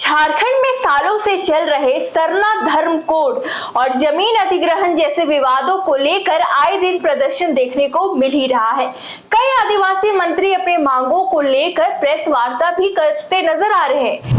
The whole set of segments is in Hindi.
झारखंड में सालों से चल रहे सरना धर्म कोड और जमीन अधिग्रहण जैसे विवादों को लेकर आए दिन प्रदर्शन देखने को मिल ही रहा है। कई आदिवासी मंत्री अपने मांगों को लेकर प्रेस वार्ता भी करते नजर आ रहे हैं।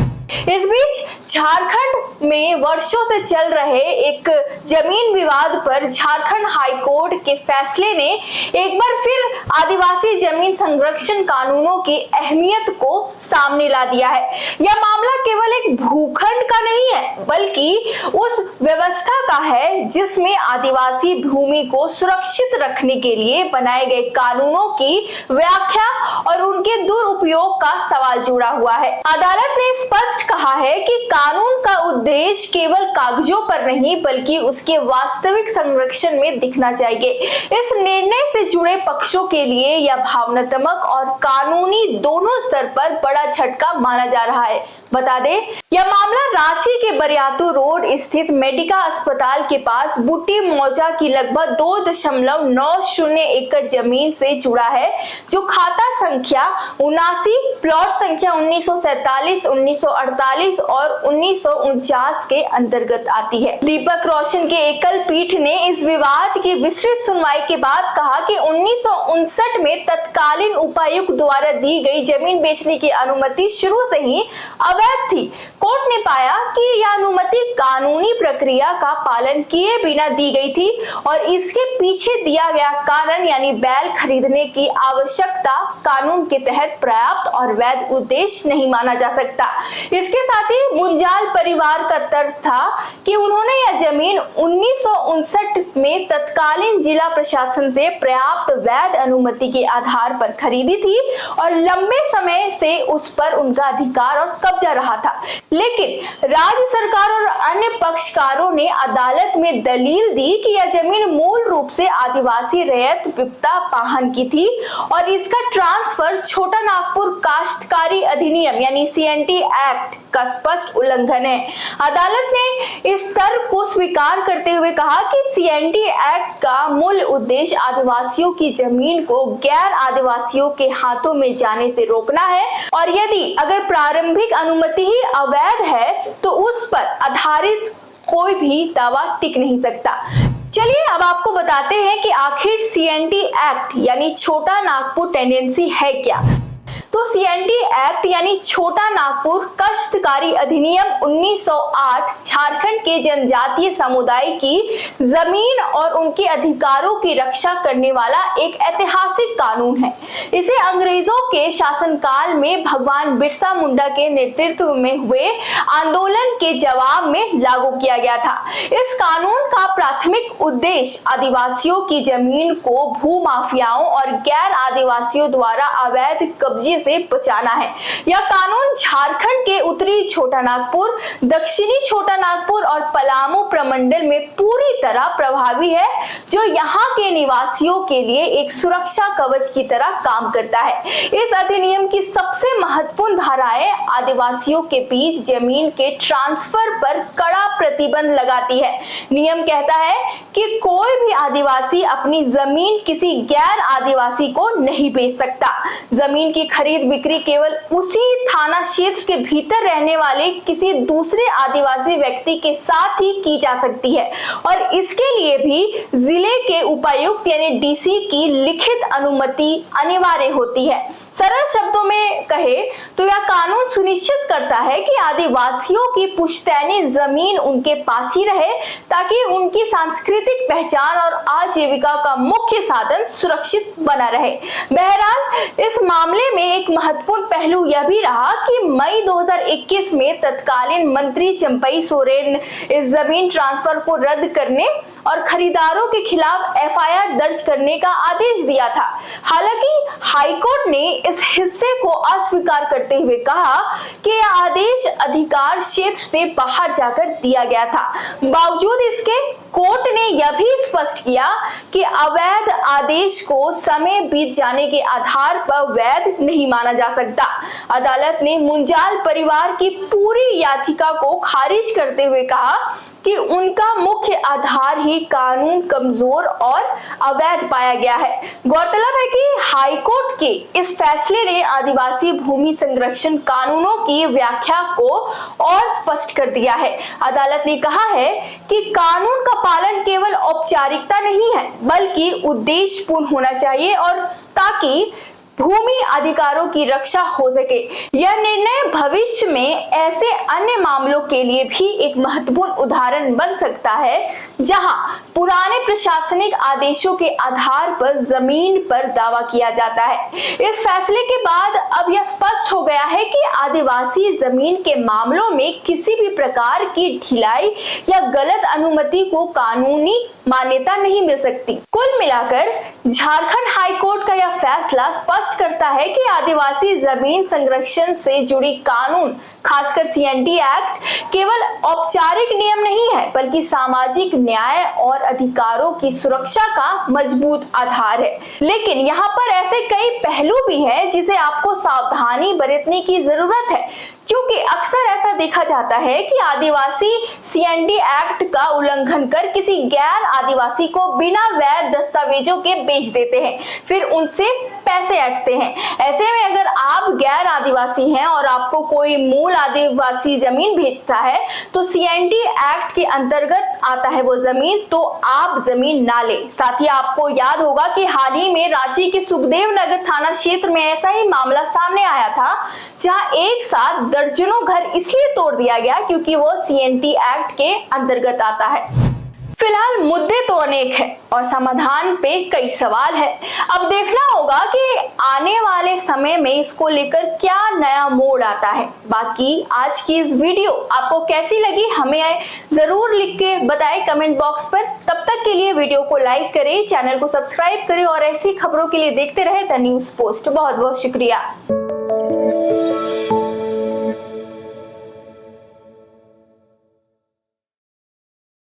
इस बीच झारखंड में वर्षों से चल रहे एक जमीन विवाद पर झारखंड हाई कोर्ट के फैसले ने एक बार फिर आदिवासी जमीन संरक्षण कानूनों की अहमियत को सामने ला दिया है। यह मामला केवल एक भूखंड का नहीं है, बल्कि उस व्यवस्था का है जिसमें आदिवासी भूमि को सुरक्षित रखने के लिए बनाए गए कानूनों की व्याख्या और उनके दुरुपयोग का सवाल जुड़ा हुआ है। अदालत ने स्पष्ट कहा है कि कानून का उद्देश्य केवल कागजों पर नहीं, बल्कि उसके वास्तविक संरक्षण में दिखना चाहिए। इस निर्णय से जुड़े पक्षों के लिए यह भावनात्मक और कानूनी दोनों स्तर पर बड़ा झटका माना जा रहा है। बता दें, यह मामला रांची के बरियातू रोड स्थित मेडिका अस्पताल के पास बुट्टी मौजा की लगभग 2.90 एकड़ जमीन से जुड़ा है, जो खाता संख्या 79, प्लॉट संख्या 1947, 1948 और 1949 के अंतर्गत आती है। दीपक रोशन के एकल पीठ ने इस विवाद की विस्तृत सुनवाई के बाद कहा कि 1959 में तत्कालीन उपायुक्त द्वारा दी गई जमीन बेचने की अनुमति शुरू से ही अवैध थी। कोर्ट ने पाया कि यह अनुमति कानूनी प्रक्रिया का पालन किए बिना दी गई थी और इसके पीछे दिया गया कारण यानी बैल खरीदने की आवश्यकता कानून के तहत पर्याप्त और वैध उद्देश्य नहीं माना जा सकता। इसके साथ ही मुंजाल परिवार का तर्क था कि उन्होंने यह जमीन 1959 में तत्कालीन जिला प्रशासन से पर्याप्त वैध अनुमति के आधार पर खरीदी थी और लंबे समय से उस पर उनका अधिकार और कब्जा रहा था। लेकिन राज्य सरकार और अन्य पक्षकारों ने अदालत में दलील दी कि यह जमीन मूल रूप से आदिवासी रैयत विपदा पाहन की थी और इसका ट्रांसफर छोटा नागपुर काश्तकारी अधिनियम यानी CNT एक्ट का स्पष्ट उल्लंघन है। अदालत ने इस तर्क को स्वीकार करते हुए कहा कि CNT एक्ट का मूल उद्देश्य आदिवासियों की जमीन को गैर आदिवासियों के हाथों में जाने से रोकना है और यदि अगर प्रारंभिक अनुमति ही अवैध है तो उस पर आधारित कोई भी दावा टिक नहीं सकता। चलिए अब आपको बताते हैं कि आखिर CNT एक्ट यानी छोटा नागपुर टेंडेंसी है क्या। तो CNT एक्ट यानी छोटा नागपुर काश्तकारी अधिनियम 1908 झारखंड के जनजातीय समुदाय की जमीन और उनके अधिकारों की रक्षा करने वाला एक ऐतिहासिक कानून है। इसे अंग्रेजों के शासनकाल में भगवान बिरसा मुंडा के नेतृत्व में हुए आंदोलन के जवाब में लागू किया गया था। इस कानून का प्राथमिक उद्देश्य आदिवासियों की जमीन को भूमाफियाओं और गैर आदिवासियों द्वारा अवैध कब्जे से बचाना है। यह कानून झारखंड के उत्तरी छोटा नागपुर, दक्षिणी छोटा नागपुर और पलामू प्रमंडल में पूरी तरह प्रभावी है, जो यहाँ के निवासियों के लिए एक सुरक्षा कवच की तरह काम करता है। इस अधिनियम की सबसे महत्वपूर्ण धाराएं आदिवासियों के बीच जमीन के ट्रांसफर पर कड़ा प्रतिबंध लगाती है। नियम कहता है कि कोई भी आदिवासी अपनी जमीन किसी गैर आदिवासी को नहीं बेच सकता। जमीन की खरीद बिक्री केवल उसी थाना क्षेत्र के भीतर रहने वाले किसी दूसरे आदिवासी व्यक्ति के साथ ही की जा सकती है और इसके लिए भी जिले के उपायुक्त यानी DC की लिखित अनुमति अनिवार्य होती है। सरल शब्दों में कहे तो यह कानून सुनिश्चित करता है कि आदिवासियों की पुश्तैनी जमीन उनके पास ही रहे, ताकि उनकी सांस्कृतिक पहचान और आजीविका का मुख्य साधन सुरक्षित बना रहे। बहरहाल इस मामले में एक महत्वपूर्ण पहलू यह भी रहा कि मई 2021 में तत्कालीन मंत्री चंपई सोरेन इस जमीन ट्रांसफर को रद्द करने और खरीदारों के खिलाफ FIR दर्ज करने का आदेश दिया था। हालांकि हाईकोर्ट ने इस हिस्से को अस्वीकार करते हुए कहा कि यह आदेश अधिकार क्षेत्र से बाहर जाकर दिया गया था। बावजूद इसके कोर्ट ने यह भी स्पष्ट किया कि अवैध आदेश को समय बीत जाने के आधार पर वैध नहीं माना जा सकता। अदालत ने मुंजाल परिवार की पूरी याचिका को खारिज करते हुए कहा कि उनका मुख्य आधार ही कानून कमजोर और अवैध पाया गया है। गौरतलब है कि हाईकोर्ट के इस फैसले ने आदिवासी भूमि संरक्षण कानूनों की व्याख्या को और स्पष्ट कर दिया है। अदालत ने कहा है कि कानून का पालन केवल औपचारिकता नहीं है बल्कि उद्देश्यपूर्ण होना चाहिए और ताकि भूमि अधिकारों की रक्षा हो सके। यह निर्णय भविष्य में ऐसे अन्य मामलों के लिए भी एक महत्वपूर्ण उदाहरण बन सकता है जहां पुराने प्रशासनिक आदेशों के आधार पर जमीन पर दावा किया जाता है। इस फैसले के बाद अब यह स्पष्ट हो गया है कि आदिवासी जमीन के मामलों में किसी भी प्रकार की ढिलाई या गलत अनुमति को कानूनी मान्यता नहीं मिल सकती। कुल मिलाकर झारखंड हाई कोर्ट का यह फैसला स्पष्ट करता है कि आदिवासी जमीन संरक्षण से जुड़ी कानून, खासकर सीएनडी एक्ट, केवल औपचारिक नियम नहीं है बल्कि सामाजिक न्याय और अधिकारों की सुरक्षा का मजबूत आधार है। लेकिन यहाँ पर ऐसे कई पहलू भी हैं जिसे आपको सावधानी बरतने की जरूरत है, क्योंकि अक्सर ऐसा देखा जाता है कि आदिवासी सीएनडी एक्ट का उल्लंघन कर किसी गैर आदिवासी को बिना वैध दस्तावेजों के बेच देते हैं, फिर उनसे पैसे ऐंठते हैं। ऐसे में अगर आप गैर आदिवासी हैं और आपको कोई मूल आदिवासी जमीन बेचता है तो सीएनडी एक्ट के अंतर्गत आता है वो जमीन, तो आप जमीन ना ले। साथ ही आपको याद होगा कि हाल ही में रांची के सुखदेव नगर थाना क्षेत्र में ऐसा ही मामला सामने आया था, जहां एक साथ दर्जनों घर इसलिए तोड़ दिया गया क्योंकि वो सीएनडी एक्ट के अंतर्गत आता है। फिलहाल मुद्दे तो अनेक हैं और समाधान पे कई सवाल है। अब देखना होगा कि आने वाले समय में इसको लेकर क्या नया मोड़ आता है। बाकी आज की इस वीडियो आपको कैसी लगी हमें जरूर लिख के बताएं कमेंट बॉक्स पर। तब तक के लिए वीडियो को लाइक करें, चैनल को सब्सक्राइब करें और ऐसी खबरों के लिए देखते रहे द न्यूज़ पोस्ट। बहुत बहुत शुक्रिया।